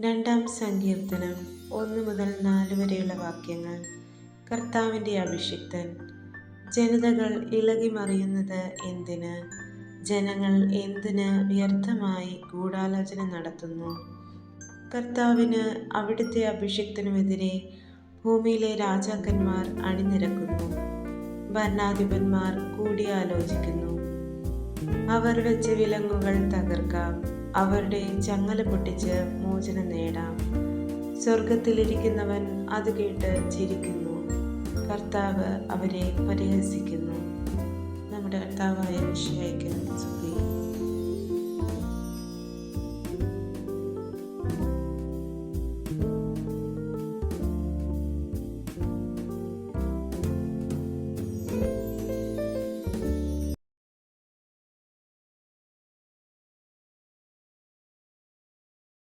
രണ്ടാം സങ്കീർത്തനം 1 മുതൽ 4 വരെയുള്ള വാക്യങ്ങൾ. കർത്താവിൻ്റെ അഭിഷിക്തൻ. ജനതകൾ ഇളകിമറിയുന്നത് എന്തിന്? ജനങ്ങൾ എന്തിന് വ്യർത്ഥമായി ഗൂഢാലോചന നടത്തുന്നു? കർത്താവിന് അവിടുത്തെ അഭിഷിക്തനുമെതിരെ ഭൂമിയിലെ രാജാക്കന്മാർ അണിനിരക്കുന്നു. ഭരണാധിപന്മാർ കൂടിയാലോചിക്കുന്നു. അവർ വെച്ച വിലങ്ങുകൾ തകർക്കാം, അവരുടെ ചങ്ങല പൊട്ടിച്ച് മോചനം നേടാം. സ്വർഗത്തിലിരിക്കുന്നവൻ അത് കേട്ട് ചിരിക്കുന്നു. കർത്താവ് അവരെ പരിഹസിക്കുന്നു. നമ്മുടെ കർത്താവായ മിശിഹായ്ക്ക്